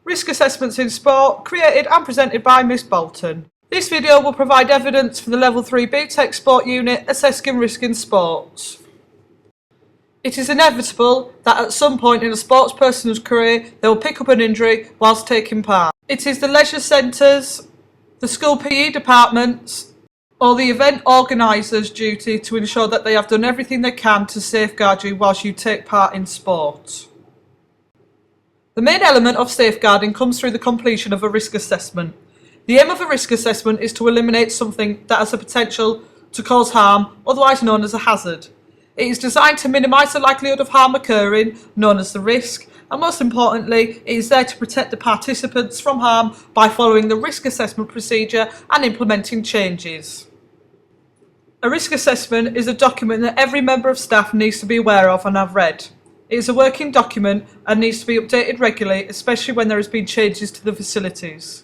Risk Assessments in Sport, created and presented by Miss Bolton. This video will provide evidence for the Level 3 BTEC Sport unit assessing risk in sports. It is inevitable that at some point in a sports person's career they will pick up an injury whilst taking part. It is the leisure centres, the school PE departments or the event organiser's duty to ensure that they have done everything they can to safeguard you whilst you take part in sport. The main element of safeguarding comes through the completion of a risk assessment. The aim of a risk assessment is to eliminate something that has the potential to cause harm, otherwise known as a hazard. It is designed to minimise the likelihood of harm occurring, known as the risk, and most importantly, it is there to protect the participants from harm by following the risk assessment procedure and implementing changes. A risk assessment is a document that every member of staff needs to be aware of and have read. It is a working document and needs to be updated regularly, especially when there has been changes to the facilities.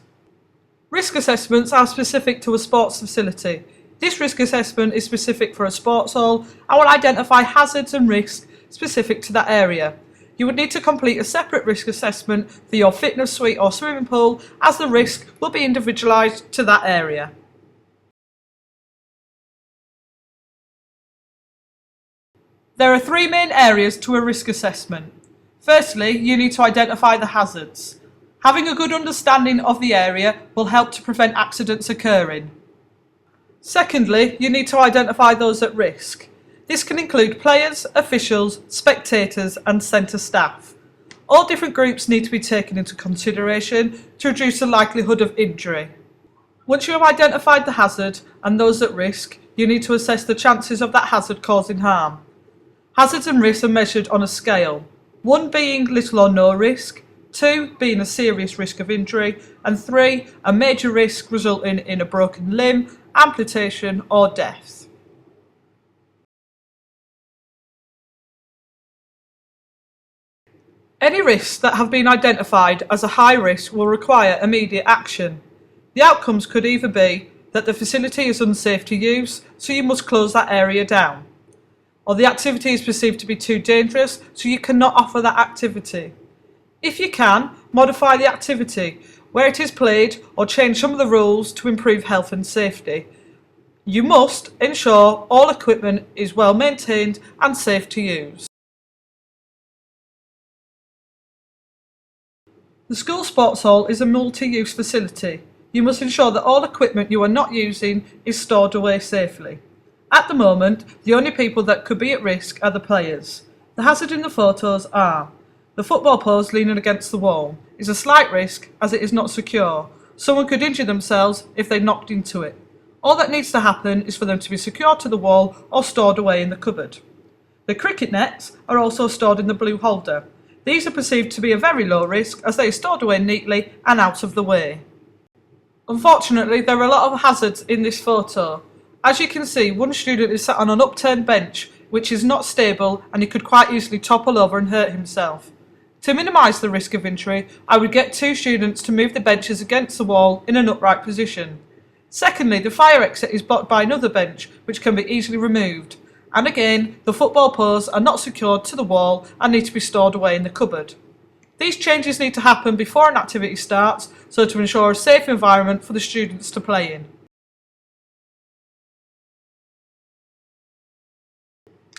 Risk assessments are specific to a sports facility. This risk assessment is specific for a sports hall and will identify hazards and risks specific to that area. You would need to complete a separate risk assessment for your fitness suite or swimming pool, as the risk will be individualised to that area. There are three main areas to a risk assessment. Firstly, you need to identify the hazards. Having a good understanding of the area will help to prevent accidents occurring. Secondly, you need to identify those at risk. This can include players, officials, spectators and centre staff. All different groups need to be taken into consideration to reduce the likelihood of injury. Once you have identified the hazard and those at risk, you need to assess the chances of that hazard causing harm. Hazards and risks are measured on a scale, 1 being little or no risk, 2 being a serious risk of injury, and 3 a major risk resulting in a broken limb, amputation or death. Any risks that have been identified as a high risk will require immediate action. The outcomes could either be that the facility is unsafe to use, so you must close that area down, or the activity is perceived to be too dangerous, so you cannot offer that activity. If you can, modify the activity where it is played or change some of the rules to improve health and safety. You must ensure all equipment is well maintained and safe to use. The school sports hall is a multi-use facility. You must ensure that all equipment you are not using is stored away safely. At the moment, the only people that could be at risk are the players. The hazard in the photos are: the football post leaning against the wall is a slight risk as it is not secure. Someone could injure themselves if they knocked into it. All that needs to happen is for them to be secured to the wall or stored away in the cupboard. The cricket nets are also stored in the blue holder. These are perceived to be a very low risk as they are stored away neatly and out of the way. Unfortunately, there are a lot of hazards in this photo. As you can see, one student is sat on an upturned bench which is not stable and he could quite easily topple over and hurt himself. To minimise the risk of injury, I would get two students to move the benches against the wall in an upright position. Secondly, the fire exit is blocked by another bench which can be easily removed. And again, the football posts are not secured to the wall and need to be stored away in the cupboard. These changes need to happen before an activity starts, so to ensure a safe environment for the students to play in.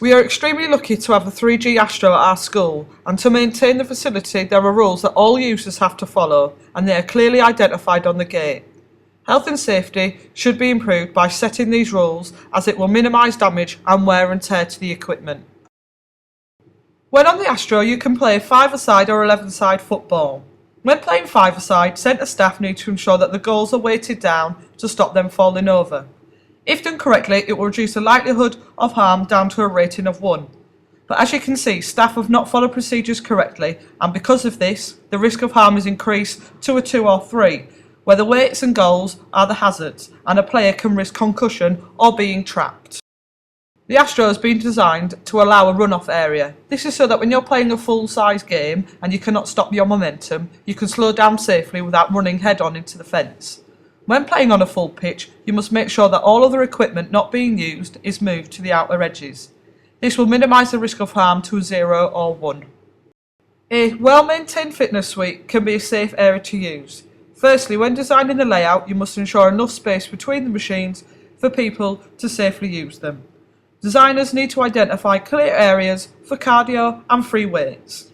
We are extremely lucky to have a 3G Astro at our school, and to maintain the facility there are rules that all users have to follow, and they are clearly identified on the gate. Health and safety should be improved by setting these rules, as it will minimise damage and wear and tear to the equipment. When on the Astro, you can play 5-a-side or 11-a-side football. When playing 5-a-side, centre staff need to ensure that the goals are weighted down to stop them falling over. If done correctly, it will reduce the likelihood of harm down to a rating of 1. But as you can see, staff have not followed procedures correctly, and because of this, the risk of harm is increased to a 2 or 3, where the weights and goals are the hazards, and a player can risk concussion or being trapped. The Astro has been designed to allow a run-off area. This is so that when you're playing a full-size game and you cannot stop your momentum, you can slow down safely without running head-on into the fence. When playing on a full pitch, you must make sure that all other equipment not being used is moved to the outer edges. This will minimise the risk of harm to 0 or 1. A well-maintained fitness suite can be a safe area to use. Firstly, when designing the layout, you must ensure enough space between the machines for people to safely use them. Designers need to identify clear areas for cardio and free weights.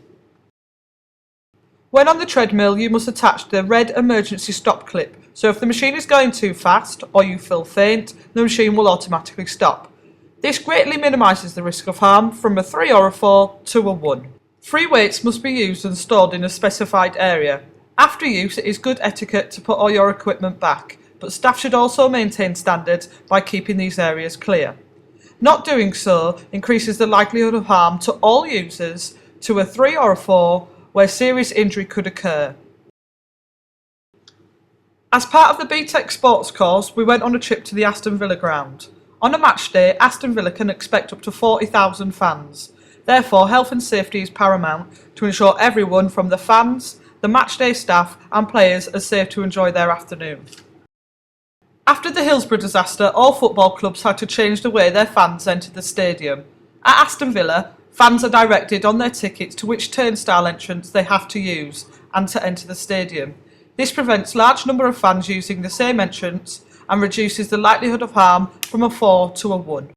When on the treadmill, you must attach the red emergency stop clip, so if the machine is going too fast or you feel faint, the machine will automatically stop. This greatly minimises the risk of harm from a 3 or a 4 to a 1. Free weights must be used and stored in a specified area. After use, it is good etiquette to put all your equipment back, but staff should also maintain standards by keeping these areas clear. Not doing so increases the likelihood of harm to all users to a 3 or a 4 where serious injury could occur. As part of the BTEC Sports course, we went on a trip to the Aston Villa ground. On a match day, Aston Villa can expect up to 40,000 fans. Therefore, health and safety is paramount to ensure everyone from the fans, the matchday staff and players are safe to enjoy their afternoon. After the Hillsborough disaster, all football clubs had to change the way their fans entered the stadium. At Aston Villa, fans are directed on their tickets to which turnstile entrance they have to use and to enter the stadium. This prevents large number of fans using the same entrance and reduces the likelihood of harm from a 4 to a 1.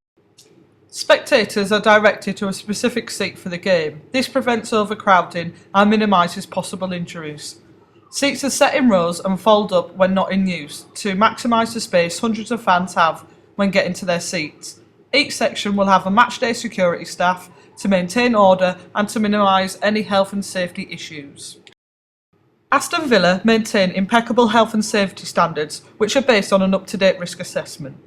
Spectators are directed to a specific seat for the game. This prevents overcrowding and minimises possible injuries. Seats are set in rows and fold up when not in use to maximise the space hundreds of fans have when getting to their seats. Each section will have a matchday security staff to maintain order and to minimise any health and safety issues. Aston Villa maintain impeccable health and safety standards which are based on an up-to-date risk assessment.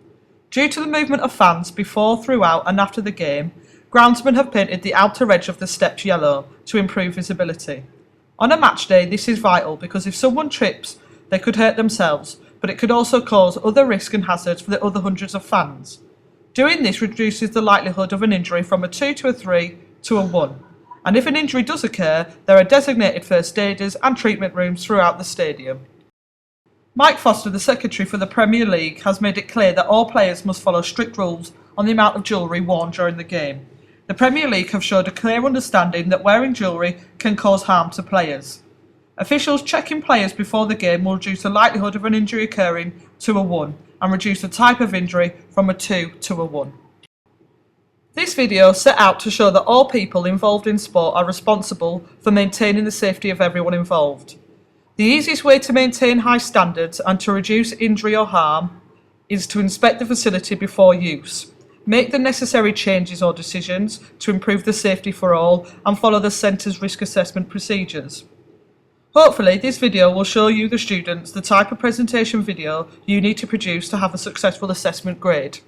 Due to the movement of fans before, throughout and after the game, groundsmen have painted the outer edge of the steps yellow to improve visibility. On a match day, this is vital because if someone trips, they could hurt themselves, but it could also cause other risks and hazards for the other hundreds of fans. Doing this reduces the likelihood of an injury from a 2 to a 3 to a 1. And if an injury does occur, there are designated first aiders and treatment rooms throughout the stadium. Mike Foster, the secretary for the Premier League, has made it clear that all players must follow strict rules on the amount of jewellery worn during the game. The Premier League have showed a clear understanding that wearing jewellery can cause harm to players. Officials checking players before the game will reduce the likelihood of an injury occurring to a 1 and reduce the type of injury from a 2 to a 1. This video set out to show that all people involved in sport are responsible for maintaining the safety of everyone involved. The easiest way to maintain high standards and to reduce injury or harm is to inspect the facility before use, make the necessary changes or decisions to improve the safety for all and follow the centre's risk assessment procedures. Hopefully this video will show you the students the type of presentation video you need to produce to have a successful assessment grade.